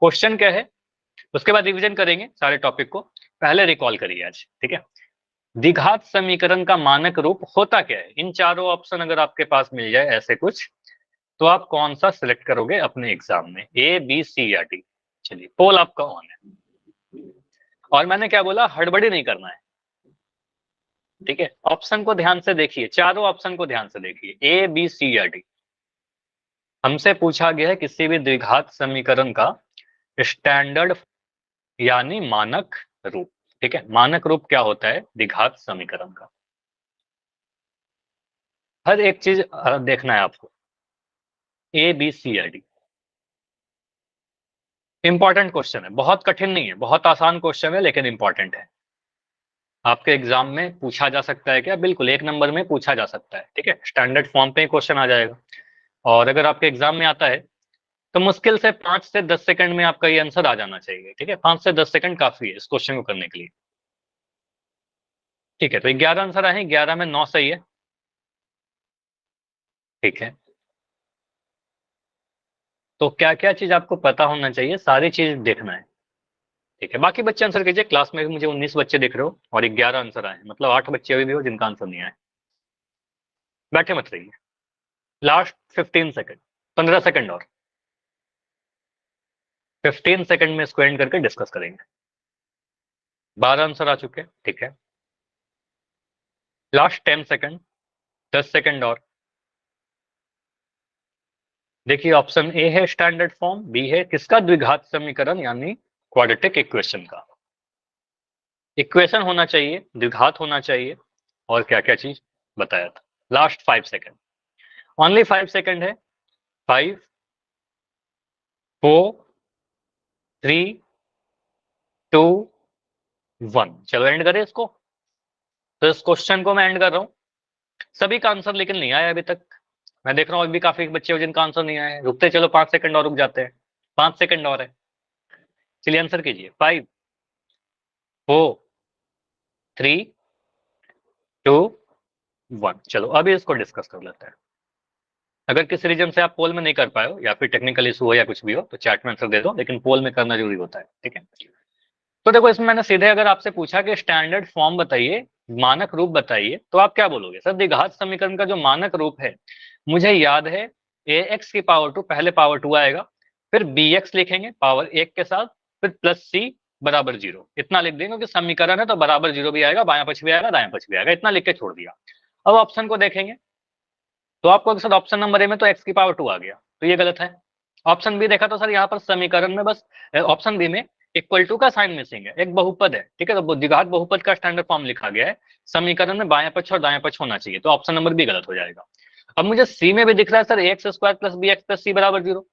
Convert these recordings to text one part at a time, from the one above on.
Question क्या है, उसके बाद रिवीजन करेंगे सारे टॉपिक को। पहले रिकॉल करिए आज, ठीक है। द्विघात समीकरण का मानक रूप होता क्या है? इन चारों ऑप्शन अगर आपके पास मिल जाए ऐसे कुछ, तो आप कौन सा सिलेक्ट करोगे अपने एग्जाम में, ए बी सी या डी? चलिए पोल आपका ऑन है। और मैंने क्या बोला, हड़बड़ी नहीं करना है, ठीक है। ऑप्शन को ध्यान से देखिए, चारों ऑप्शन को ध्यान से देखिए, ए बी सी या डी। हमसे पूछा गया है किसी भी द्विघात समीकरण का स्टैंडर्ड यानी मानक रूप, ठीक है। मानक रूप क्या होता है द्विघात समीकरण का? हर एक चीज देखना है आपको, ए बी सी या डी। इंपॉर्टेंट क्वेश्चन है, बहुत कठिन नहीं है, बहुत आसान क्वेश्चन है, लेकिन इंपॉर्टेंट है। आपके एग्जाम में पूछा जा सकता है क्या? बिल्कुल, 1 नंबर में पूछा जा सकता है, ठीक है। स्टैंडर्ड फॉर्म पे क्वेश्चन आ जाएगा। और अगर आपके एग्जाम में आता है तो मुश्किल से 5 से 10 सेकंड में आपका ये आंसर आ जाना चाहिए, ठीक है। 5 से 10 सेकंड काफी है इस क्वेश्चन को करने के लिए, ठीक है। तो 11 आंसर आए, 11 में 9 सही है, ठीक है। तो क्या क्या चीज आपको पता होना चाहिए, सारी चीज देखना है, ठीक है। बाकी बच्चे आंसर कीजिए। क्लास में भी मुझे 19 बच्चे दिख रहे हो और 11 आंसर आए, मतलब 8 बच्चे अभी भी हो जिनका आंसर नहीं आए। बैठे मत रहिए। लास्ट 15 सेकंड, 15 सेकंड और 15 सेकंड में इसको एंड करके डिस्कस करेंगे। 12 आंसर आ चुके हैं, ठीक है। लास्ट 10 सेकंड, 10 सेकंड और। देखिए ऑप्शन ए है स्टैंडर्ड फॉर्म, बी है किसका? द्विघात समीकरण यानी क्वाड्रेटिक इक्वेशन का। इक्वेशन होना चाहिए, द्विघात होना चाहिए, और क्या क्या चीज बताया था। लास्ट 5 सेकंड, ओनली 5 सेकंड है। 5 4 3 2 1। चलो एंड करें इसको। तो इस क्वेश्चन को मैं एंड कर रहा हूँ। सभी का आंसर लेकिन नहीं आया अभी तक। मैं देख रहा हूँ अभी काफी बच्चे हो जिनका आंसर नहीं आया है। रुकते चलो 5 सेकंड और रुक जाते हैं, 5 सेकंड और है। चलिए आंसर कीजिए। 5 4 3 2 1। चलो अभी इसको डिस्कस कर लेते हैं। अगर किसी रीजन से आप पोल में नहीं कर पाए हो या फिर टेक्निकल इशू हो या कुछ भी हो तो चैट में आंसर दे दो, लेकिन पोल में करना जरूरी होता है, ठीक है। तो देखो इसमें मैंने सीधे अगर आपसे पूछा कि स्टैंडर्ड फॉर्म बताइए, मानक रूप बताइए, तो आप क्या बोलोगे? सर द्विघात समीकरण का जो मानक रूप है मुझे याद है, ए एक्स की पावर 2, पहले पावर 2 आएगा, फिर बी एक्स लिखेंगे पावर 1 के साथ, फिर प्लस सी बराबर 0। इतना लिख देंगे कि समीकरण है तो बराबर 0 भी आएगा, बायां पक्ष भी आएगा, दायां पक्ष भी आएगा, इतना लिख के छोड़ दिया। अब ऑप्शन को देखेंगे तो आपको सर ऑप्शन नंबर ए में तो एक्स की पावर 2 आ गया, तो ये गलत है। ऑप्शन बी देखा तो सर यहाँ पर समीकरण में बस ऑप्शन बी में इक्वल टू का साइन मिसिंग है, एक बहुपद है, ठीक है। तो द्विघात बहुपद का स्टैंडर्ड फॉर्म लिखा गया है, समीकरण में बायां पक्ष और दायां पक्ष होना चाहिए, तो ऑप्शन नंबर बी गलत हो जाएगा। अब मुझे सी में भी दिख रहा है sir x square plus b x plus c बराबर 0,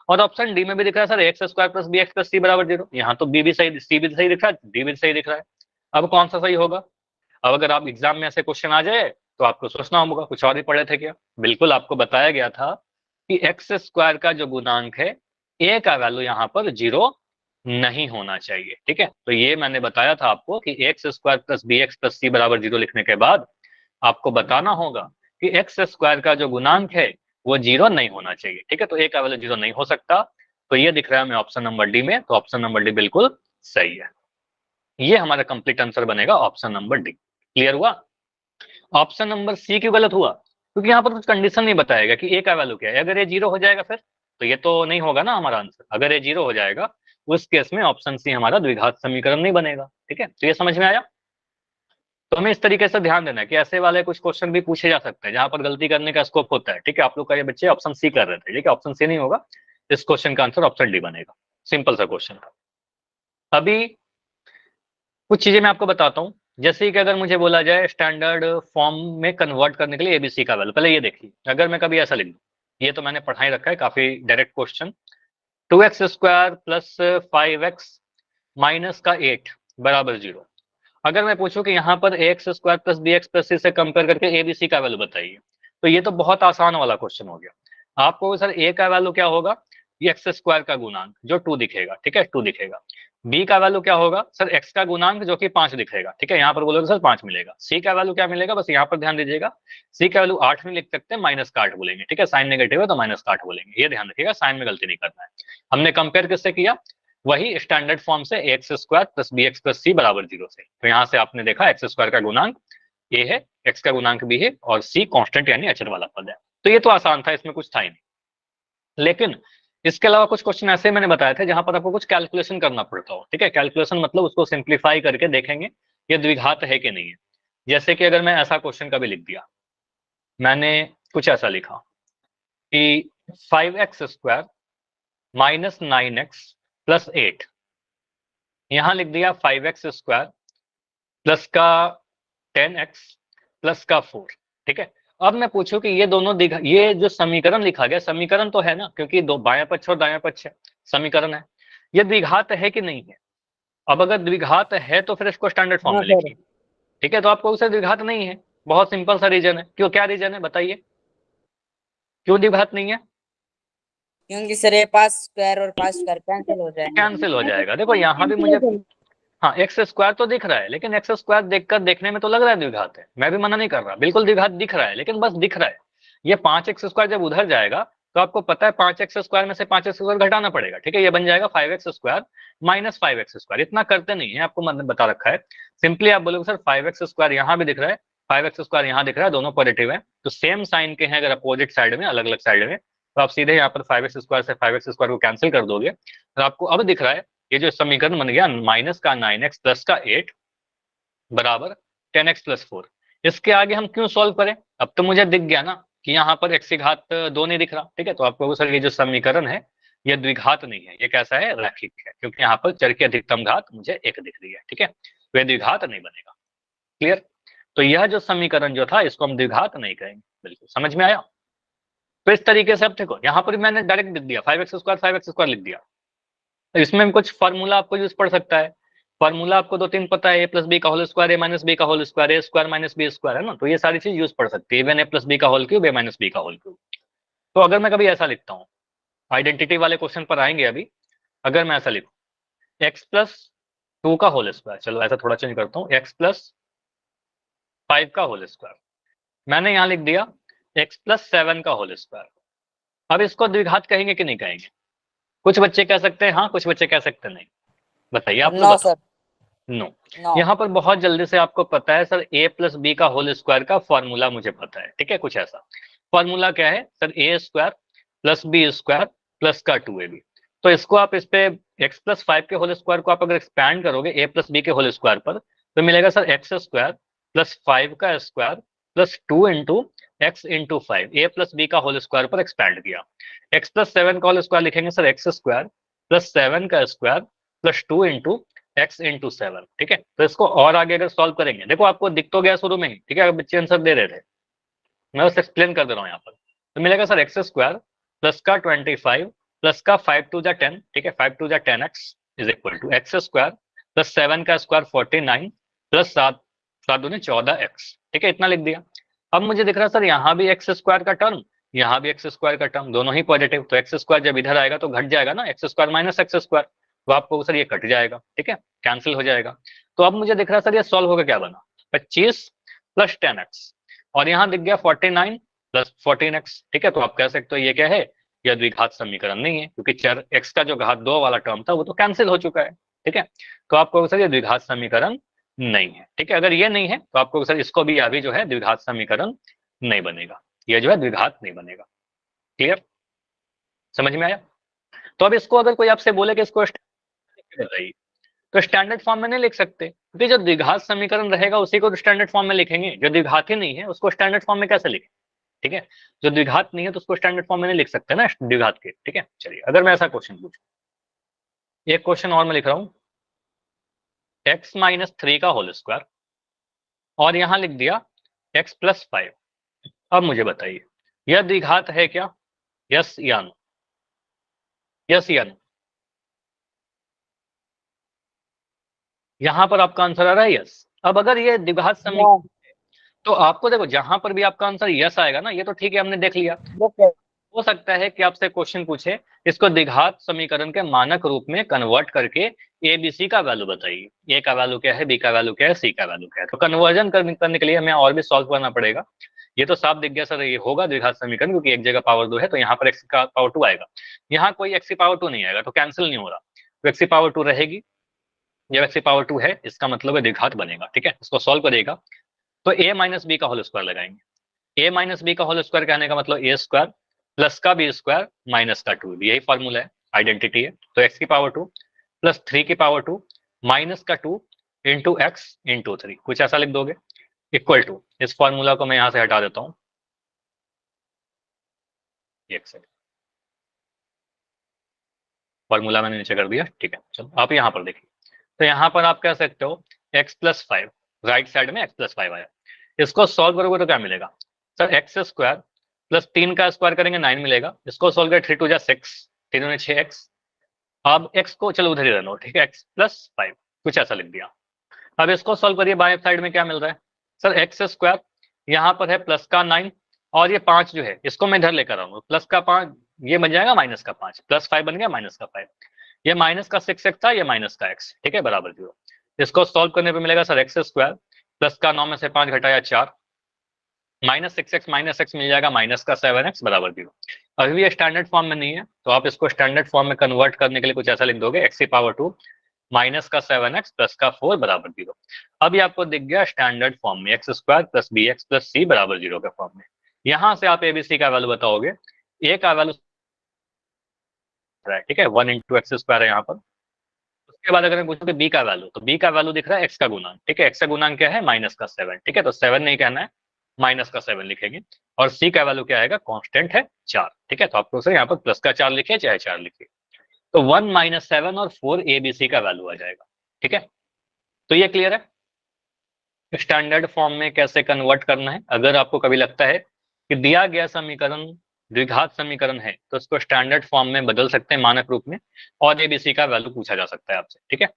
और ऑप्शन डी में भी दिख रहा है sir x square plus b x plus c बराबर 0। यहाँ तो बी भी सही, सी भी सही दिख रहा है, डी भी सही दिख रहा है। अब कौन सा सही होगा? अब अगर आप एग्जाम में ऐसे क्वेश्चन आ जाए तो आपको सोचना होगा कुछ और ही पढ़े थे क्या। बिल्कुल आपको बताया गया था कि एक्स स्क्वायर का जो गुणांक है ए का वैल्यू यहाँ पर 0 नहीं होना चाहिए, ठीक है। तो ये मैंने बताया था आपको कि x square plus b x plus c बराबर 0 लिखने के बाद आपको बताना होगा कि एक्स स्क्वायर का जो गुणांक है वो 0 नहीं होना चाहिए, ठीक है। तो ए का वैल्यू 0 नहीं हो सकता, तो ये दिख रहा है हमें ऑप्शन नंबर डी में, तो ऑप्शन नंबर डी बिल्कुल सही है। ये हमारा कंप्लीट आंसर बनेगा ऑप्शन नंबर डी। क्लियर हुआ? ऑप्शन नंबर सी क्यों गलत हुआ? क्योंकि यहाँ पर कुछ कंडीशन नहीं बताएगा कि ए का वैल्यू क्या है। अगर ये 0 हो जाएगा फिर तो ये तो नहीं होगा ना हमारा आंसर। अगर ये 0 हो जाएगा उस केस में ऑप्शन सी हमारा द्विघात समीकरण नहीं बनेगा, ठीक है। तो ये समझ में आया? तो हमें इस तरीके से ध्यान देना है कि ऐसे वाले कुछ क्वेश्चन भी पूछे जा सकते हैं जहां पर गलती करने का स्कोप होता है, ठीक है। आप लोग का ये बच्चे ऑप्शन सी कर रहे थे, ठीक है, ऑप्शन सी नहीं होगा, इस क्वेश्चन का आंसर ऑप्शन डी बनेगा। सिंपल सा क्वेश्चन था। अभी कुछ चीजें मैं आपको बताता हूँ, जैसे कि अगर मुझे बोला जाए स्टैंडर्ड फॉर्म में कन्वर्ट करने के लिए एबीसी का वैल्यू, पहले ये देखिए अगर मैं कभी ऐसा लिख दूं, ये तो मैंने पढ़ा ही रखा है, काफी direct question. 2x square plus 5x minus का 8 बराबर 0। अगर मैं पूछूं कि यहाँ पर x square plus b x plus c से कंपेयर करके एबीसी का वैल्यू बताइए, तो ये तो बहुत आसान वाला क्वेश्चन हो गया। आपको सर ए का वैल्यू क्या होगा? ये एक्स स्क्वायर का गुणांक जो 2 दिखेगा, ठीक है, 2 दिखेगा। बी का वैल्यू क्या होगा? सर एक्स का गुणांक जो कि 5 दिखेगा, ठीक है, यहाँ पर बोलोगे सर 5 मिलेगा। सी का वैल्यू क्या मिलेगा? बस यहाँ पर ध्यान दीजिएगा, सी का वैल्यू 8 नहीं लिख सकते, माइनस का 8 बोलेंगे, ठीक है। साइन नेगेटिव है तो माइनस का 8 बोलेंगे, ये ध्यान रखिएगा, साइन में गलती नहीं करना है। हमने कंपेयर किससे किया? वही स्टैंडर्ड फॉर्म से x square plus b x plus c बराबर 0 से। तो यहाँ से आपने देखा एक्स स्क्वायर का गुणांक ए है, एक्स का गुणांक बी है और सी कांस्टेंट यानी अचर वाला पद है। तो ये तो आसान था, इसमें कुछ था ही नहीं। लेकिन इसके अलावा कुछ क्वेश्चन ऐसे मैंने बताए थे जहां पर आपको कुछ कैलकुलेशन करना पड़ता हो। ठीक है, कैलकुलेशन मतलब उसको सिंप्लीफाई करके देखेंगे ये द्विघात है कि नहीं है। जैसे कि अगर मैं ऐसा क्वेश्चन कभी लिख दिया, मैंने कुछ ऐसा लिखा कि 5x square minus 9x plus 8, यहां लिख दिया 5x स्क्वायर प्लस का 10x प्लस का 4। ठीक है, अब मैं पूछूं कि ये दोनों ये जो समीकरण लिखा गया, समीकरण तो है ना, क्योंकि दो बायां पक्ष और दायां पक्ष है, समीकरण है, ये द्विघात है कि नहीं है। अब अगर द्विघात है तो फिर इसको स्टैंडर्ड फॉर्म हाँ में सर। लिखिए। ठीक है, तो आपको उसे द्विघात नहीं है, बहुत सिंपल सा रीजन है। क्यों, क्या रीजन है बताइए, क्यों द्विघात नहीं है? क्योंकि सर ये पास स्क्वायर और पास स्क्वायर कैंसिल हो जाएंगे। कैंसिल हो जाएगा। देखो यहाँ भी मुझे, हाँ एक्स स्क्वायर तो दिख रहा है, लेकिन एक्स स्क्वायर देखकर देखने में तो लग रहा है द्विघात है, मैं भी मना नहीं कर रहा, बिल्कुल द्विघात दिख रहा है, लेकिन बस दिख रहा है। ये 5x स्क्वायर जब उधर जाएगा तो आपको पता है 5x स्क्वायर में से 5x स्क्वायर घटाना पड़ेगा। ठीक है, ये बन जाएगा 5x square minus 5x square. इतना करते नहीं है, आपको मैंने बता रखा है। सिंपली आप बोलोगे सर 5x स्क्वायर यहाँ भी दिख रहा है, 5x स्क्वायर यहाँ दिख रहा है, दोनों पॉजिटिव है, तो सेम साइन के हैं अगर अपोजिट साइड में, अलग अलग साइड में, तो आप सीधे यहाँ पर 5x स्क्वायर से 5x स्क्वायर को कैंसिल कर दोगे और आपको अब दिख रहा है ये जो समीकरण बन गया माइनस का 9x प्लस का 8 बराबर 10x प्लस 4। इसके आगे हम क्यों सॉल्व करें, अब तो मुझे दिख गया ना कि यहाँ पर x की घात 2 नहीं दिख रहा। ठीक है, तो आपको सर ये जो समीकरण है ये द्विघात नहीं है, ये कैसा है, रैखिक है, क्योंकि यहाँ पर चर की अधिकतम घात मुझे 1 दिख रही है। ठीक है, तो ये द्विघात नहीं बनेगा। क्लियर? तो यह जो समीकरण जो था इसको हम द्विघात नहीं कहेंगे। बिल्कुल समझ में आया? तो इस तरीके से अब देखो यहाँ पर मैंने डायरेक्ट लिख दिया 5x स्क्वायर लिख दिया। इसमें कुछ फार्मूला आपको यूज पड़ सकता है। फार्मूला आपको दो तीन पता है, ए प्लस बी का होल स्क्वायर, ए माइनस बी का होल स्क्वायर, ए स्क्वायर माइनस बी स्क्वायर, है ना, तो ये सारी चीज यूज पड़ सकती है। इवन ए प्लस बी का होल क्यूब, ए माइनस बी का होल क्यूब। तो अगर मैं कभी ऐसा लिखता हूँ, आइडेंटिटी वाले क्वेश्चन पर आएंगे अभी, अगर मैं ऐसा लिखूं एक्स प्लस 2 का होल स्क्वायर, चलो ऐसा थोड़ा चेंज करता हूँ, एक्स प्लस 5 का होल स्क्वायर, मैंने यहाँ लिख दिया एक्स प्लस 7 का होल स्क्वायर। अब इसको द्विघात कहेंगे कि नहीं कहेंगे? कुछ बच्चे कह सकते हैं हाँ, कुछ बच्चे कह सकते नहीं। बताइए, आप लोग नो बताओ। सर। नो। नो। यहाँ पर बहुत जल्दी से आपको पता है सर ए प्लस बी का होल स्क्वायर का फॉर्मूला मुझे पता है। ठीक है, कुछ ऐसा फॉर्मूला क्या है sir, a square plus b square plus का 2ab। तो इसको आप इस पे एक्स प्लस 5 के होल स्क्वायर को आप अगर एक्सपैंड करोगे ए प्लस बी के होल स्क्वायर पर, तो मिलेगा सर एक्स स्क्वायर प्लस 5 का square plus 2 into x into 5, ए प्लस बी का होल स्क्वायर पर एक्सपैंड किया। एक्स प्लस 7 का होल स्क्वायर लिखेंगे सर एक्स स्क्वायर प्लस 7 का square plus 2 into x into 7। ठीक है, तो इसको और आगे अगर सॉल्व करेंगे, देखो आपको दिख तो गया शुरू में ही। ठीक है, बच्चे आंसर दे रहे थे, मैं बस एक्सप्लेन कर दे रहा हूँ यहाँ पर। तो मिलेगा सर एक्स स्क्वायर प्लस का 25 प्लस का 5 टू जा 10, ठीक है 5 टू जा 10x is equal to X square plus 7 का स्क्वायर 49 प्लस 7 दूनी 14x। ठीक है, इतना लिख दिया। अब मुझे दिख रहा है सर यहाँ भी एक्स स्क्वायर का टर्म, यहाँ भी एक्स स्क्वायर का टर्म, दोनों ही पॉजिटिव, तो एक्स स्क्वायर जब इधर आएगा तो घट जाएगा ना, x square minus x square, तो आपको सर ये कट जाएगा। ठीक है, कैंसिल हो जाएगा। तो अब मुझे दिख रहा है सर ये सॉल्व होकर क्या बना, 25 प्लस 10x, और यहाँ दिख गया 49 प्लस 14x। ठीक है, तो आप कह सकते हो ये क्या है, यह द्विघात समीकरण नहीं है, क्योंकि चर x का जो घात 2 वाला टर्म था वो तो कैंसिल हो चुका है। ठीक है, तो आपको सर ये द्विघात समीकरण नहीं है। ठीक है, अगर ये नहीं है तो आपको सर इसको भी अभी जो है द्विघात समीकरण नहीं बनेगा, ये जो है द्विघात नहीं बनेगा। क्लियर, समझ में आया? तो अब इसको अगर कोई आपसे बोले कि इसको बताइए, तो स्टैंडर्ड फॉर्म में नहीं लिख सकते, क्योंकि जो द्विघात समीकरण रहेगा उसी को स्टैंडर्ड फॉर्म में लिखेंगे, जो द्विघात ही नहीं है उसको स्टैंडर्ड फॉर्म में कैसे लिखें? ठीक है, जो द्विघात नहीं है तो उसको स्टैंडर्ड फॉर्म में नहीं लिख सकते ना द्विघात के। ठीक है, चलिए अगर मैं ऐसा क्वेश्चन पूछूं, एक क्वेश्चन और मैं लिख रहा हूं, एक्स माइनस 3 का होल स्क्वायर, और यहां लिख दिया एक्स प्लस 5। अब मुझे बताइए यह द्विघात है क्या, यस या नो, यस या नो? यहां पर आपका आंसर आ रहा है यस। अब अगर ये द्विघात नो। समीकरण, तो आपको देखो जहां पर भी आपका आंसर यस आएगा ना, ये तो ठीक है, हमने देख लिया। ओके। हो सकता है कि आपसे क्वेश्चन पूछे इसको द्विघात समीकरण के मानक रूप में कन्वर्ट करके ए बी सी का वैल्यू बताइए, ए का वैल्यू क्या है, बी का वैल्यू क्या है, सी का वैल्यू क्या है। तो कन्वर्जन करने के लिए हमें और भी सॉल्व करना पड़ेगा। ये तो साफ दिख गया सर ये होगा द्विघात समीकरण, क्योंकि एक जगह पावर 2 है तो यहाँ पर एक्स का पावर 2 आएगा, यहाँ कोई एक्स की पावर 2 नहीं आएगा, तो कैंसिल नहीं हो रहा। तो x की पावर 2 रहेगी। जब x की पावर 2 है इसका मतलब है द्विघात बनेगा, ठीक है। इसको सॉल्व करिएगा तो a माइनस बी का होल स्क्वायर लगाएंगे। a माइनस बी का होल स्क्वायर कहने का मतलब a स्क्वायर प्लस का बी स्क्वायर माइनस का 2, यही फॉर्मूला है, आइडेंटिटी है। तो x की पावर 2 प्लस 3 की पावर 2 माइनस का 2 इंटू एक्स इंटू 3, कुछ ऐसा लिख दोगे, इक्वल टू, इस फॉर्मूला को मैं यहां से हटा देता हूं, एक सेकंड, फॉर्मूला मैंने नीचे कर दिया, ठीक है। चलो आप यहाँ पर देखिए, तो यहाँ पर आप कह सकते हो x प्लस 5, राइट साइड में x प्लस 5 आया, इसको सॉल्व करोगे तो क्या मिलेगा सर, एक्स स्क्वायर प्लस 3 का स्क्वायर करेंगे 9 मिलेगा, इसको सॉल्व करें 3 2 जा 6, 3 दूनी 6x, अब x को चलो उधर ही रहना, ठीक है, x प्लस 5, कुछ ऐसा लिख दिया। अब इसको सॉल्व करिए, बाएं साइड में क्या मिल रहा है सर, एक्स स्क्वायर, यहाँ पर है प्लस का 9 और ये 5 जो है इसको मैं इधर लेकर आऊंगा, प्लस का 5 ये बन जाएगा माइनस का 5, प्लस 5 बन गया माइनस का 5, ये माइनस का 6x था, ये माइनस का x, ठीक है, बराबर 0। इसको सॉल्व करने पे मिलेगा सर एक्स स्क्वायर प्लस का 9 में से 5 घटाया 4, माइनस 6x माइनस x मिल जाएगा माइनस का 7x बराबर 0। अभी भी स्टैंडर्ड फॉर्म में नहीं है, तो आप इसको स्टैंडर्ड फॉर्म में कन्वर्ट करने के लिए कुछ ऐसा लिख दोगे, x की पावर 2 माइनस का 7x प्लस का 4 बराबर 0। अभी आपको दिख गया स्टैंडर्ड फॉर्म में x square plus b x plus c बराबर 0 के फॉर्म में। यहां से आप एबीसी का वैल्यू बताओगे, ए का वैल्यू, ठीक है, 1 इंटू एक्स स्क्वायर है यहाँ पर। उसके बाद अगर मैं पूछूं कि बी का वैल्यू, तो बी का वैल्यू दिख रहा है एक्स का गुणांक, ठीक है, एक्स का गुणांक क्या है माइनस का 7, ठीक है, तो 7 नहीं कहना है, माइनस का 7 लिखेंगे। और सी का वैल्यू क्या आएगा, कांस्टेंट है 4, ठीक है, तो आपको सर यहाँ पर प्लस का 4 लिखिए चाहे 4 लिखिए, तो 1 माइनस 7 और 4 एबीसी का वैल्यू आ जाएगा, ठीक है। तो ये क्लियर है स्टैंडर्ड फॉर्म में कैसे कन्वर्ट करना है। अगर आपको कभी लगता है कि दिया गया समीकरण द्विघात समीकरण है तो इसको स्टैंडर्ड फॉर्म में बदल सकते हैं मानक रूप में, और एबीसी का वैल्यू पूछा जा सकता है आपसे, ठीक है।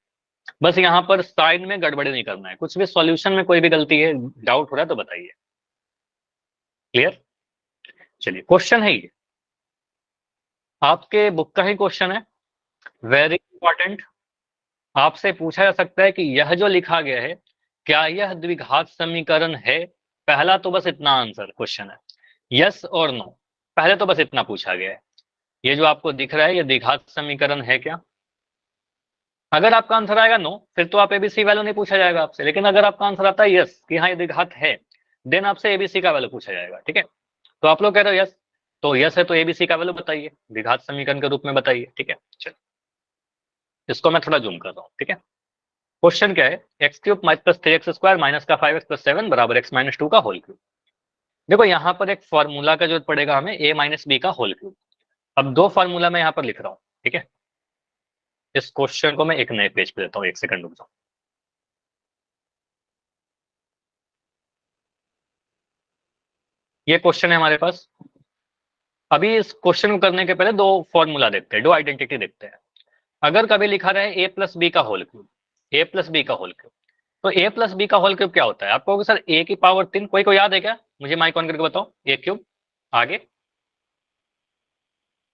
बस यहाँ पर साइन में गड़बड़ी नहीं करना है, कुछ भी सॉल्यूशन में कोई भी गलती है, डाउट हो रहा है तो बताइए। क्लियर, चलिए क्वेश्चन है ये, आपके बुक का ही क्वेश्चन है, वेरी इंपॉर्टेंट। आपसे पूछा जा सकता है कि यह जो लिखा गया है क्या यह द्विघात समीकरण है, पहला तो बस इतना आंसर क्वेश्चन है, यस और नो, पहले तो बस इतना पूछा गया है, ये जो आपको दिख रहा है ये द्विघात समीकरण है क्या। अगर आपका आंसर आएगा नो, फिर तो आप एबीसी वैल्यू नहीं पूछा जाएगा आपसे, लेकिन अगर आपका आंसर आता है यस कि हाँ ये द्विघात है, देन आपसे एबीसी का वैल्यू पूछा जाएगा, ठीक है। तो आप लोग कह रहे हो यस, तो यस है तो एबीसी का वैल्यू बताइए, द्विघात समीकरण के रूप में बताइए, ठीक है। चलो इसको मैं थोड़ा जूम कर रहा हूँ, ठीक है। क्वेश्चन क्या है, x cube plus 3x square minus का 5x प्लस 7 बराबर एक्स माइनस 2 का होल क्यूब। देखो यहाँ पर एक फॉर्मूला का जरूरत पड़ेगा हमें, a माइनस बी का होल क्यूब। अब दो फॉर्मूला मैं यहाँ पर लिख रहा हूँ, ठीक है। इस क्वेश्चन को मैं एक नए पेज पे देता हूँ, एक सेकंड रुक जाओ। ये क्वेश्चन है हमारे पास। अभी इस क्वेश्चन को करने के पहले दो फॉर्मूला देखते हैं, दो आइडेंटिटी देखते हैं। अगर कभी लिखा रहे a प्लस बी का whole cube, a plus B का होल क्यूब, तो a प्लस बी का होल क्यूब क्या होता है, आप कहोगे सर a की पावर 3, कोई को याद है क्या, मुझे माइक ऑन करके बताओ, a क्यूब, आगे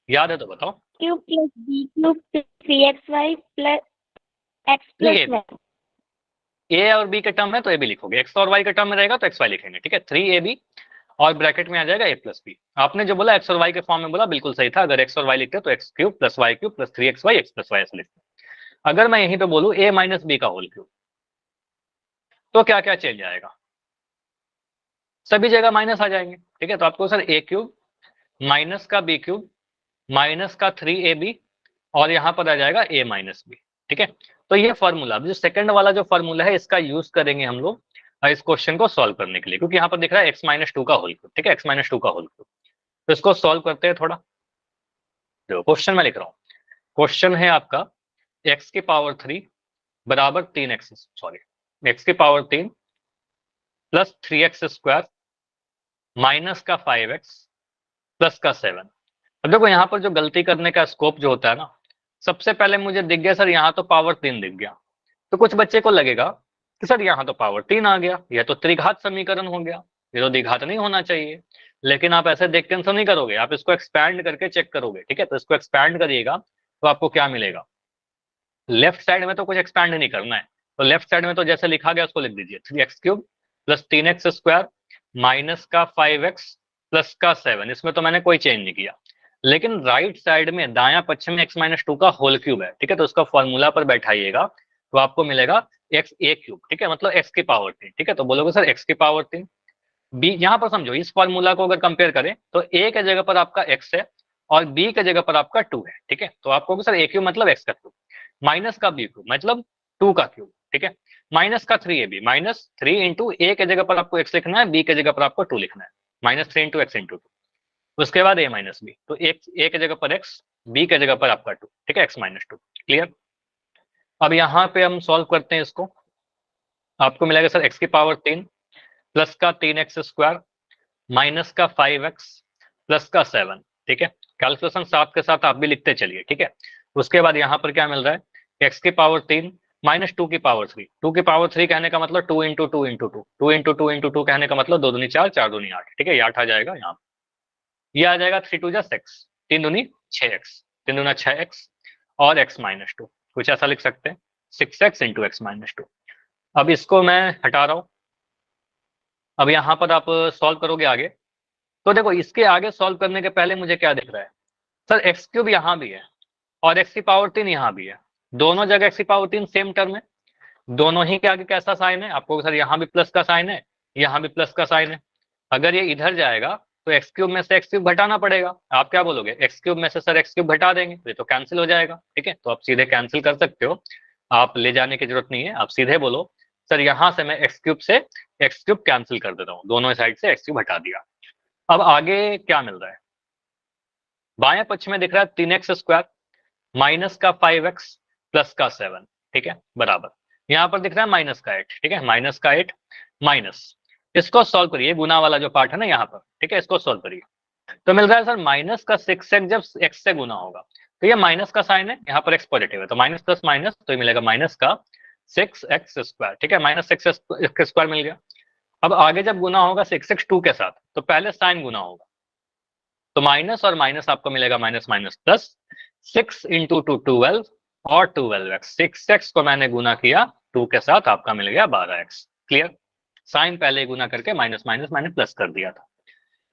याद है तो बताओ। Cube plus B cube 3xy plus X plus 3ab, a और b के टर्म है तो a b लिखोगे, x और y के टर्म में रहेगा तो xy लिखेंगे, ठीक है। 3ab और ब्रैकेट में आ जाएगा a प्लस बी। आपने जो बोला x और y के फॉर्म में बोला बिल्कुल सही था, अगर x और y लिखते तो X cube plus Y cube plus 3xy x plus Y ऐसे लिखते। अगर मैं यहीं पे बोलूं a माइनस बी का होल क्यूब, तो क्या क्या चेंज आएगा, सभी जगह माइनस आ जाएंगे, ठीक है। तो आपको सर a क्यूब माइनस का b क्यूब माइनस का 3ab और यहाँ पर आ जाएगा a माइनस बी, ठीक है। तो ये फॉर्मूला, जो सेकंड वाला जो फॉर्मूला है इसका यूज करेंगे हम लोग इस क्वेश्चन को सॉल्व करने के लिए, क्योंकि यहाँ पर दिख रहा है x माइनस 2 का होल क्यूब, ठीक है, x माइनस 2 का होल क्यूब। तो इसको सॉल्व करते हैं थोड़ा, जो क्वेश्चन मैं लिख रहा हूँ, क्वेश्चन है आपका x की पावर 3 बराबर 3x, सॉरी x की power 3 plus 3x square minus का 5x प्लस का 7। अब देखो यहाँ पर जो गलती करने का स्कोप जो होता है ना, सबसे पहले मुझे दिख गया सर यहाँ तो पावर 3 दिख गया, तो कुछ बच्चे को लगेगा कि सर यहाँ तो पावर 3 आ गया, यह तो त्रिघात समीकरण हो गया, ये तो द्विघात नहीं होना चाहिए। लेकिन आप ऐसे देख के आंसर नहीं करोगे, आप इसको एक्सपैंड करके चेक करोगे, ठीक है। तो इसको एक्सपैंड करिएगा तो आपको क्या मिलेगा, लेफ्ट साइड में तो कुछ एक्सपैंड नहीं करना है, तो लेफ्ट साइड में तो जैसे लिखा गया उसको लिख दीजिए, 3x cube plus 3x square minus का 5x प्लस का 7, इसमें तो मैंने कोई चेंज नहीं किया। लेकिन राइट साइड में दाया पक्ष में x माइनस टू का होल क्यूब है, ठीक है, तो उसका फॉर्मूला पर बैठाइएगा तो आपको मिलेगा एक्स ए क्यूब, ठीक है, मतलब x की पावर 3, ठीक है, तो बोलोगे सर x की पावर 3। बी यहाँ पर समझो, इस फॉर्मूला को अगर कंपेयर करें तो a के जगह पर आपका x है और b के जगह पर आपका 2 है, ठीक है, तो आपको सर a क्यूब मतलब x का क्यूब, माइनस का b क्यूब मतलब 2 का क्यूब, ठीक है, माइनस का 3ab, माइनस 3 इंटू a के जगह पर आपको x लिखना है, b के जगह पर आपको 2 लिखना है, माइनस 3 इंटू एक्स इंटू 2, उसके बाद a माइनस बी, तो a के जगह पर x, b के जगह पर आपका 2, ठीक है, x माइनस 2, क्लियर। अब यहाँ पे हम सॉल्व करते हैं इसको, आपको मिलेगा सर x की पावर 3 प्लस का 3x स्क्वायर माइनस का 5x प्लस का 7, ठीक है, कैलकुलेशन साथ के साथ आप भी लिखते चलिए, ठीक है। उसके बाद यहाँ पर क्या मिल रहा है, x की पावर 3 माइनस 2 की पावर 3, 2 की पावर 3 कहने का मतलब 2 इंटू 2 इंटू 2, 2 इंटू 2 इंटू 2 कहने का मतलब 2 दूनी 4, 4 दूनी 8, ठीक है, ये 8 आ जाएगा यहाँ, ये आ जाएगा 3 टू जा 6, 3 दूनी 6x, 3 दूना 6x और x माइनस 2, कुछ ऐसा लिख सकते हैं 6x इंटू एक्स माइनस 2। अब इसको मैं हटा रहा हूँ, अब यहाँ पर आप सॉल्व करोगे आगे, तो देखो इसके आगे सॉल्व करने के पहले मुझे क्या दिख रहा है, सर एक्स क्यूब यहाँ भी है और एक्स की पावर 3 यहाँ भी है, दोनों जगह एक्स की पावर 3 सेम टर्म है, दोनों ही के आगे कैसा साइन है, आपको सर यहाँ भी प्लस का साइन है, यहाँ भी प्लस का साइन है, अगर ये इधर जाएगा तो एक्स क्यूब में से एक्स क्यूब घटाना पड़ेगा, आप क्या बोलोगे, एक्स क्यूब में से सर एक्स क्यूब घटा देंगे, ये तो कैंसिल हो जाएगा, ठीक है, तो आप सीधे कैंसिल कर सकते हो, आप ले जाने की जरूरत नहीं है, आप सीधे बोलो सर यहाँ से मैं एक्स क्यूब से एक्स क्यूब कैंसिल कर देता हूँ, दोनों साइड से एक्स क्यूब हटा दिया। अब आगे क्या मिल रहा है, बाएं पक्ष में दिख रहा है 3x स्क्वायर माइनस का 5x प्लस का 7, ठीक है, बराबर यहाँ पर दिख रहा है माइनस का 8, ठीक है, माइनस का 8 माइनस, इसको सॉल्व करिए, गुना वाला जो पार्ट है ना यहाँ पर, ठीक है, इसको सॉल्व करिए, तो मिल रहा है सर माइनस का 6x जब x से गुना होगा, तो ये माइनस का साइन है, यहाँ पर x पॉजिटिव है, तो माइनस प्लस माइनस, तो ये मिलेगा माइनस का 6x स्क्वायर, ठीक है, माइनस 6x स्क्वायर मिल गया। अब आगे जब गुना होगा 6x 2 के साथ, तो पहले साइन गुना होगा, तो माइनस और माइनस आपको मिलेगा माइनस माइनस प्लस, 6 इंटू 2 12 और 12x, 6x को मैंने गुना किया 2 के साथ, आपका मिल गया 12x, क्लियर, साइन पहले गुना करके माइनस माइनस मैंने प्लस कर दिया था।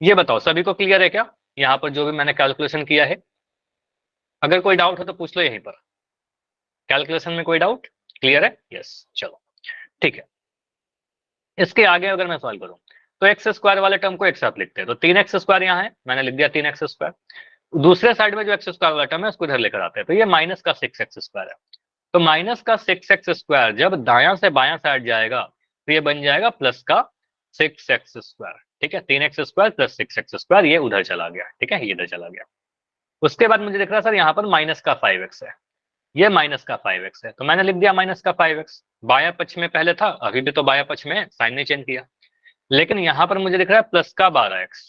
ये बताओ सभी को क्लियर है क्या, यहाँ पर जो भी मैंने कैलकुलेशन किया है, अगर कोई डाउट हो तो पूछ लो यहीं पर, कैलकुलेशन में कोई डाउट, क्लियर है, यस, चलो ठीक है। इसके आगे अगर मैं सॉल्व करूं तो एक्स स्क्वायर वाले टर्म को एक साथ लिखते हैं, तो 3x स्क्वायर यहाँ है, मैंने लिख दिया 3x स्क्वायर, दूसरे साइड में जो एक्स स्क्वायर वाला टर्म है उसको इधर लेकर आते हैं, तो ये माइनस का 6x स्क्वायर है, तो माइनस का 6x स्क्वायर जब दायां से बायां साइड जाएगा तो ये बन जाएगा प्लस का 6x स्क्वायर, ठीक है, 3x square plus 6x square, ये उधर चला गया, ठीक है, ये इधर चला गया। उसके बाद मुझे दिख रहा है सर यहाँ पर माइनस का 5x है, ये माइनस का 5x है, तो मैंने लिख दिया माइनस का 5x, बायां पक्ष में पहले था, अभी भी तो बायां पक्ष में साइन नहीं चेंज किया, लेकिन यहाँ पर मुझे दिख रहा है प्लस का 12x,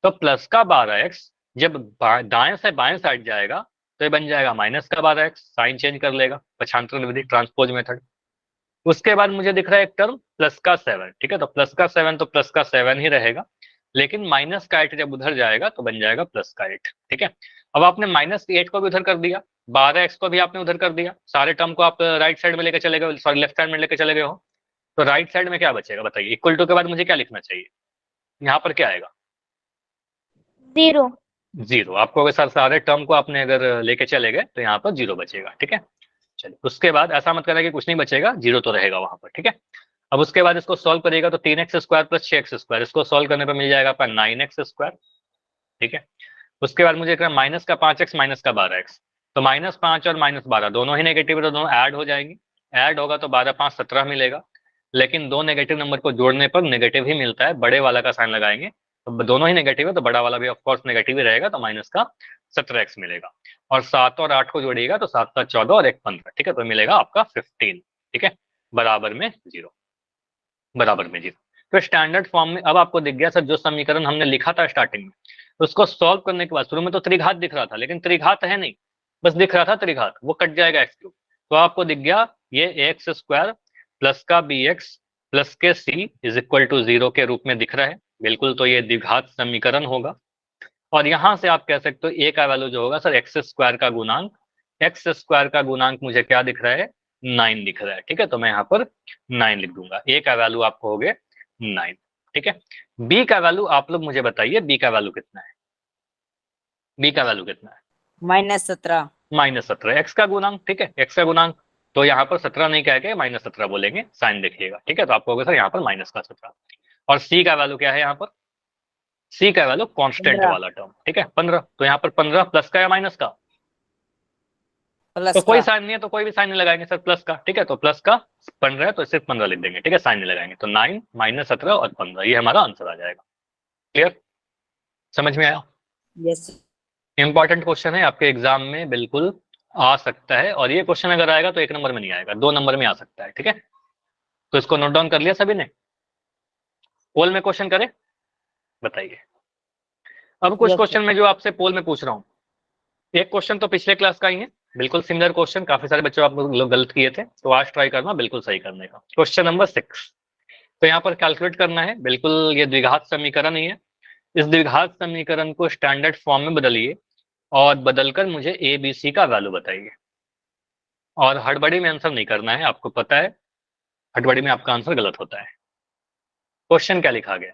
तो प्लस का 12x जब दाएं से बाएं साइड जाएगा तो ये बन जाएगा माइनस का 12x, साइन चेंज कर लेगा, पक्षांतर विधि, ट्रांसपोज मेथड। उसके बाद मुझे दिख रहा है एक टर्म प्लस का 7, ठीक है, तो प्लस का 7 तो प्लस का 7 ही रहेगा, लेकिन माइनस का 8 जब उधर जाएगा तो बन जाएगा प्लस का 8, ठीक है। अब आपने माइनस 8 को भी उधर कर दिया, 12x को भी आपने उधर कर दिया, सारे टर्म को आप राइट साइड में लेकर चले गए, सॉरी लेफ्ट साइड में लेकर चले गए हो, तो राइट साइड में क्या बचेगा बताइए, इक्वल टू के बाद मुझे क्या लिखना चाहिए, यहाँ पर क्या आएगा, 0. 0, आपको अगर सारे टर्म को आपने अगर लेके चले गए तो यहाँ पर 0 बचेगा, ठीक है। चलिए उसके बाद ऐसा मत करना कि कुछ नहीं बचेगा, 0 तो रहेगा वहां पर, ठीक है। अब उसके बाद इसको सॉल्व करिएगा तो 3x square plus 6x square, इसको सॉल्व करने पर मिल जाएगा आपका 9x स्क्वायर, ठीक है। उसके बाद मुझे माइनस का 5x माइनस का 12x, तो -5 और -12 दोनों ही नेगेटिव है, तो दोनों ऐड हो जाएंगी, ऐड होगा तो 12 5 17 मिलेगा, लेकिन दो नेगेटिव नंबर को जोड़ने पर नेगेटिव ही मिलता है, बड़े वाला का साइन लगाएंगे तो दोनों ही नेगेटिव है, तो बड़ा वाला भी ऑफकोर्स नेगेटिव ही रहेगा, तो माइनस का 17x मिलेगा, और 7 और 8 को जोड़िएगा तो 7 7 14 और 1 15, ठीक है, तो मिलेगा आपका 15, ठीक है, बराबर में 0, बराबर में 0। तो स्टैंडर्ड फॉर्म में अब आपको दिख गया सर, जो समीकरण हमने लिखा था स्टार्टिंग में, उसको सॉल्व करने के बाद शुरू में तो त्रिघात दिख रहा था, लेकिन त्रिघात है नहीं, बस दिख रहा था त्रिघात, वो कट जाएगा x क्यूब, तो आपको दिख गया ये एक्स स्क्वायर प्लस का bx प्लस के c इज इक्वल टू 0 के रूप में दिख रहा है, बिल्कुल, तो ये द्विघात समीकरण होगा। और यहां से आप कह सकते हो a का वैल्यू जो होगा सर एक्स स्क्वायर का गुणांक, एक्स स्क्वायर का गुणांक मुझे क्या दिख रहा है, 9 दिख रहा है, ठीक है, तो मैं यहाँ पर 9 लिख दूंगा, a का वैल्यू आपको हो गया 9, ठीक है। b का वैल्यू आप लोग मुझे बताइए, b का वैल्यू कितना है, बी का वैल्यू कितना है? -17। -17 एक्स का गुणांक, ठीक है, एक्स का गुणांक। तो यहाँ पर 17 नहीं कह के -17 बोलेंगे, साइन देखिएगा, ठीक है। तो आपको होगा सर यहाँ पर -17। और सी का वैल्यू क्या है यहाँ पर? सी का वैल्यू कांस्टेंट 15 वाला टर्म, ठीक है, 15। तो यहाँ पर 15 प्लस का या माइनस का? तो प्लस कोई का। साइन नहीं है तो कोई भी साइन नहीं लगाएंगे सर, प्लस का, ठीक है। तो प्लस का 15 है तो सिर्फ 15 लिख देंगे, ठीक है, साइन नहीं लगाएंगे। तो 9 -17 और 15, ये हमारा आंसर आ जाएगा। क्लियर? समझ में आया? यस। इंपॉर्टेंट क्वेश्चन है, आपके एग्जाम में बिल्कुल आ सकता है। और ये क्वेश्चन अगर आएगा तो 1 नंबर में नहीं आएगा, 2 नंबर में आ सकता है, ठीक है। तो इसको नोट डाउन कर लिया सभी ने? पोल में क्वेश्चन करें, बताइए। अब कुछ Yes, क्वेश्चन में जो आपसे पोल में पूछ रहा हूँ, एक क्वेश्चन तो पिछले क्लास का ही है, बिल्कुल सिमिलर क्वेश्चन, काफी सारे बच्चों आप लोग गलत किए थे, तो आज ट्राई करना बिल्कुल सही करने का। Question number 6। तो यहाँ पर कैलकुलेट करना है, बिल्कुल ये द्विघात समीकरण ही है। इस द्विघात समीकरण को स्टैंडर्ड फॉर्म में बदलिए और बदलकर मुझे ए बी सी का वैल्यू बताइए। और हड़बड़ी में आंसर नहीं करना है, आपको पता है हड़बड़ी में आपका आंसर गलत होता है। क्वेश्चन क्या लिखा गया?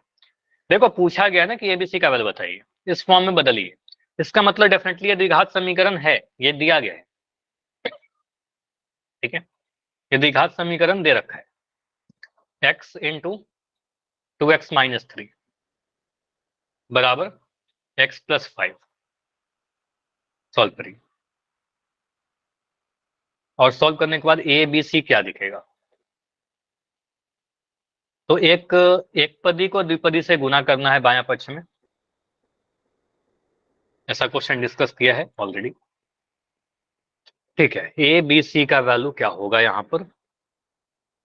देखो पूछा गया ना कि एबीसी का वैल्यू बताइए, इस फॉर्म में बदलिए। इसका मतलब डेफिनेटली ये द्विघात समीकरण है, ये दिया गया है, ठीक है। ये द्विघात समीकरण दे रखा है, x इंटू 2x-3 बराबर x प्लस 5। सॉल्व करिए और सॉल्व करने के बाद ए बी सी क्या दिखेगा? तो एक एक पदी को द्विपदी से गुना करना है बायां पक्ष में, ऐसा क्वेश्चन डिस्कस किया है ऑलरेडी, ठीक है। ए बी सी का वैल्यू क्या होगा यहाँ पर?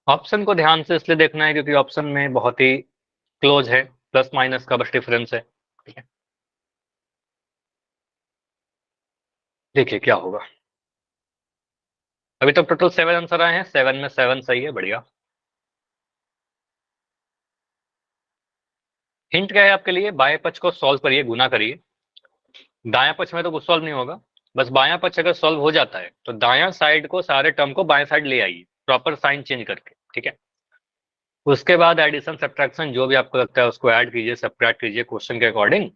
ऑप्शन को ध्यान से इसलिए देखना है क्योंकि ऑप्शन में बहुत ही क्लोज है, प्लस माइनस का बस डिफरेंस है, ठीक है। देखिए क्या होगा। अभी तक टोटल 7 आंसर आए हैं, 7 में 7 सही है, बढ़िया। हिंट क्या है आपके लिए? बाएं पक्ष को सॉल्व करिए, गुना करिए। दायां पक्ष में तो कुछ सॉल्व नहीं होगा, बस बायां पक्ष अगर सॉल्व हो जाता है तो दायां साइड को, सारे टर्म को बाएं साइड ले आइए, प्रॉपर साइन चेंज करके, ठीक है। उसके बाद एडिशन सब्ट्रैक्शन जो भी आपको लगता है उसको ऐड कीजिए, सब्ट्रैक्ट कीजिए क्वेश्चन के अकॉर्डिंग,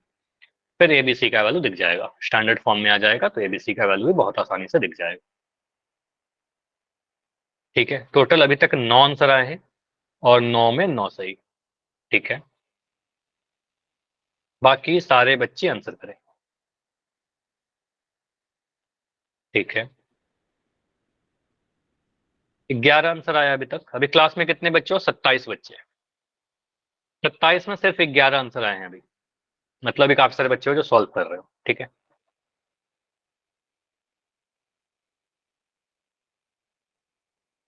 फिर एबीसी का वैल्यू दिख जाएगा, स्टैंडर्ड फॉर्म में आ जाएगा। तो एबीसी का वैल्यू भी बहुत आसानी से दिख जाएगा, ठीक है। टोटल अभी तक 9 आंसर आए हैं और 9 में 9 सही, ठीक है। बाकी सारे बच्चे आंसर करें, ठीक है। 11 आंसर आया अभी तक। अभी क्लास में कितने बच्चे हो? 27 बच्चे। 27 में सिर्फ 11 आंसर आए हैं अभी, मतलब भी काफी सारे बच्चे हो जो सॉल्व कर रहे हो, ठीक है।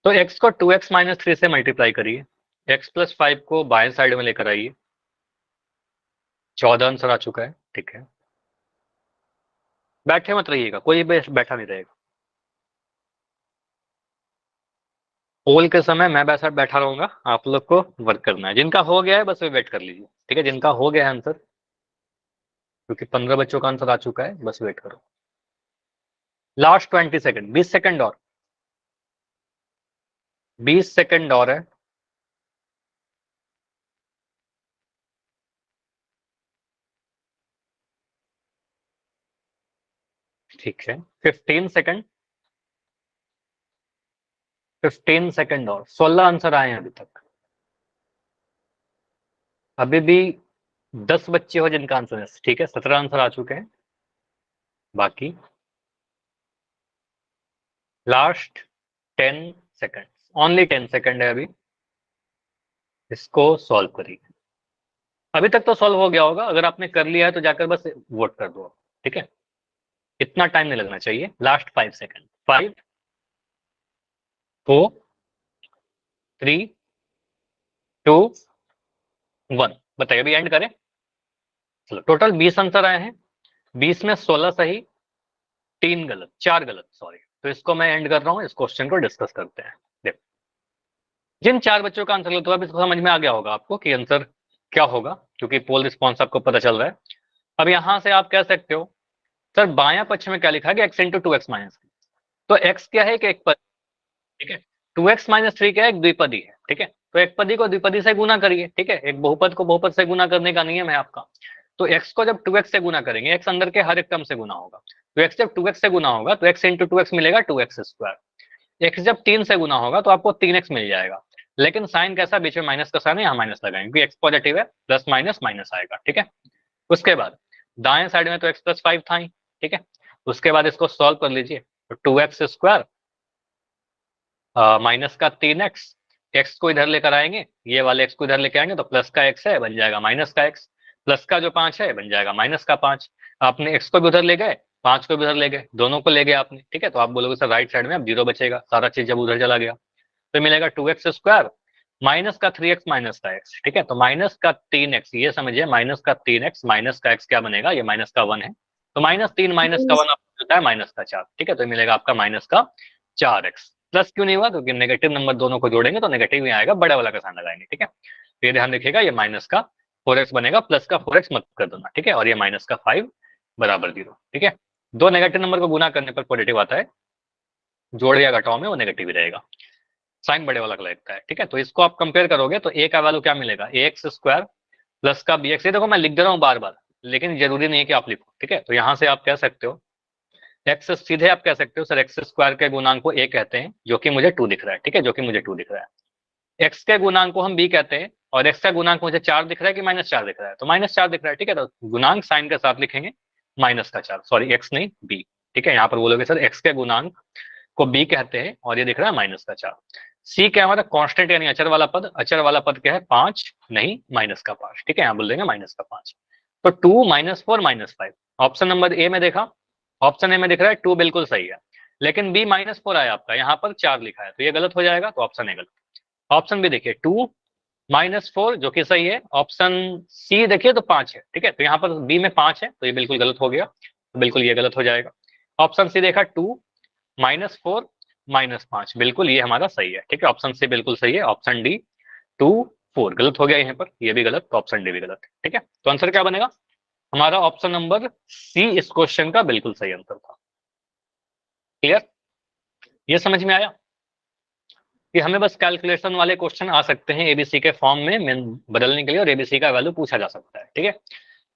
तो x को 2x-3 से मल्टीप्लाई करिए, x प्लस 5 को बाएं साइड में लेकर आइए, 14 आंसर आ चुका है, ठीक है। बैठे मत रहिएगा, कोई बैठा नहीं रहेगा। पोल के समय मैं बैठा रहूंगा, आप लोग को वर्क करना है। जिनका हो गया है बस वे वेट कर लीजिए, ठीक है। जिनका हो गया है आंसर, क्योंकि 15 बच्चों का आंसर आ चुका है, बस वेट करो। लास्ट 20 सेकंड, 20 सेकंड और, 20 सेकंड और है। ठीक है, 15 सेकंड, 15 सेकंड और, 16 आंसर आए हैं अभी तक। अभी भी 10 बच्चे हो जिनका आंसर है, ठीक है। 17 आंसर आ चुके हैं, बाकी लास्ट 10 सेकंड, ओनली 10 सेकंड है अभी, इसको सॉल्व करिए। अभी तक तो सॉल्व हो गया होगा, अगर आपने कर लिया है तो जाकर बस वोट कर दो, ठीक है। इतना टाइम नहीं लगना चाहिए। लास्ट 5 सेकंड, 5 4 3 2 1, बताइए अभी एंड करें। चलो टोटल 20 आंसर आए हैं, 20 में 16 सही, 3 गलत, 4 गलत, सॉरी। तो इसको मैं एंड कर रहा हूं, इस क्वेश्चन को डिस्कस करते हैं। देखो जिन 4 बच्चों का आंसर गलत हुआ, इसको समझ में आ गया होगा आपको कि आंसर क्या होगा, क्योंकि पोल रिस्पॉन्स आपको पता चल रहा है। अब यहां से आप कह सकते हो सर बायां पक्ष में क्या लिखा गया? x इंटू 2x-, तो x क्या है कि एक पद, ठीक है। 2x-3 क्या है? एक द्विपदी है, ठीक है। तो एक पदी को द्विपदी से गुना करिए, ठीक है। एक बहुपद को बहुपद से गुना करने का नियम है आपका। तो x को जब 2x से गुना करेंगे, x अंदर के हर एक टर्म से गुना होगा, तो x जब 2x से गुना होगा तो x इंटू 2x मिलेगा 2x स्क्वायर। x जब 3 से गुना होगा तो आपको 3x मिल जाएगा, लेकिन साइन कैसा, बीच में माइनस का साइन है, यहाँ माइनस लगाएंगे क्योंकि x पॉजिटिव है, प्लस माइनस माइनस आएगा, ठीक है। उसके बाद दाएं साइड में तो x प्लस 5 था ही, ठीक है। उसके बाद इसको सॉल्व कर लीजिए, तो 2x स्क्वायर माइनस का 3x, x को इधर लेकर आएंगे, ये वाले x को इधर लेकर आएंगे तो प्लस का x है, बन जाएगा माइनस का x, प्लस का जो 5 है बन जाएगा माइनस का 5। आपने x को भी उधर ले गए, 5 को भी उधर ले गए, दोनों को ले गए आपने, ठीक है। तो आप बोलोगे सर राइट साइड में अब 0 बचेगा, सारा चीज जब उधर चला गया, तो मिलेगा 2x स्क्वायर माइनस का 3x माइनस का x, ठीक है। तो माइनस का 3x, ये समझिए माइनस का 3x माइनस का x क्या बनेगा, ये माइनस का 1 है, तो -3 माइनस का 1 आपको मिलता है माइनस का 4, ठीक है। तो मिलेगा आपका माइनस का 4x। प्लस क्यों नहीं हुआ, क्योंकि नेगेटिव नंबर दोनों को जोड़ेंगे तो नेगेटिव ही आएगा, बड़े वाला का साइन लगाएंगे, ठीक है। तो ये ध्यान रखिएगा, ये माइनस का 4x बनेगा, प्लस का 4x मत कर देना, ठीक है। और ये माइनस का 5 बराबर 0, ठीक है। दो नेगेटिव नंबर को गुना करने पर पॉजिटिव आता है, जोड़ या घटाओ में वो नेगेटिव ही रहेगा, साइन बड़े वाला का लगता है, ठीक है। तो इसको आप कंपेयर करोगे तो a का वैल्यू क्या मिलेगा, ax स्क्वायर प्लस का bx, ये देखो मैं लिख दे रहा हूँ बार बार, लेकिन जरूरी नहीं है कि आप लिखो, ठीक है। तो यहाँ से आप कह सकते हो x, सीधे आप कह सकते हो सर x स्क्वायर के गुणांक को a कहते हैं, जो कि मुझे 2 दिख रहा है, ठीक है, जो कि मुझे 2 दिख रहा है। x के गुणांक को हम b कहते हैं, और x का गुणांक मुझे 4 दिख रहा है कि -4 दिख रहा है, तो -4 दिख रहा है, ठीक है। तो गुणांक साइन के साथ लिखेंगे माइनस का 4, सॉरी x नहीं b, ठीक है। यहाँ पर बोलोगे सर x के गुणांक को b कहते हैं और ये दिख रहा है माइनस का 4। c क्या हमारा कांस्टेंट यानी अचर वाला पद, अचर वाला पद क्या है 5 नहीं माइनस का 5, ठीक है। यहाँ बोल देंगे माइनस का 5। तो 2 -4 -5, ऑप्शन नंबर ए में देखा, ऑप्शन ए में दिख रहा है 2 बिल्कुल सही है, लेकिन b -4 आया आपका, यहाँ पर 4 लिखा है, तो ये गलत हो जाएगा, तो ऑप्शन ए गलत। ऑप्शन बी देखिए 2 -4 जो कि सही है, ऑप्शन सी देखिए तो 5 है, ठीक है। तो यहाँ पर बी में 5 है, तो ये बिल्कुल गलत हो गया, तो बिल्कुल ये गलत हो जाएगा। ऑप्शन सी देखा 2 -4 -5, बिल्कुल ये हमारा सही है, ठीक है। ऑप्शन सी बिल्कुल सही है, ऑप्शन डी 2 4 गलत हो गया यहाँ पर, ये भी गलत, तो ऑप्शन डी भी गलत है, ठीक है। तो आंसर क्या बनेगा हमारा, ऑप्शन नंबर सी इस क्वेश्चन का बिल्कुल सही आंसर था। क्लियर, ये समझ में आया कि हमें बस कैलकुलेशन वाले क्वेश्चन आ सकते हैं एबीसी के फॉर्म में बदलने के लिए, और एबीसी का वैल्यू पूछा जा सकता है, ठीक है।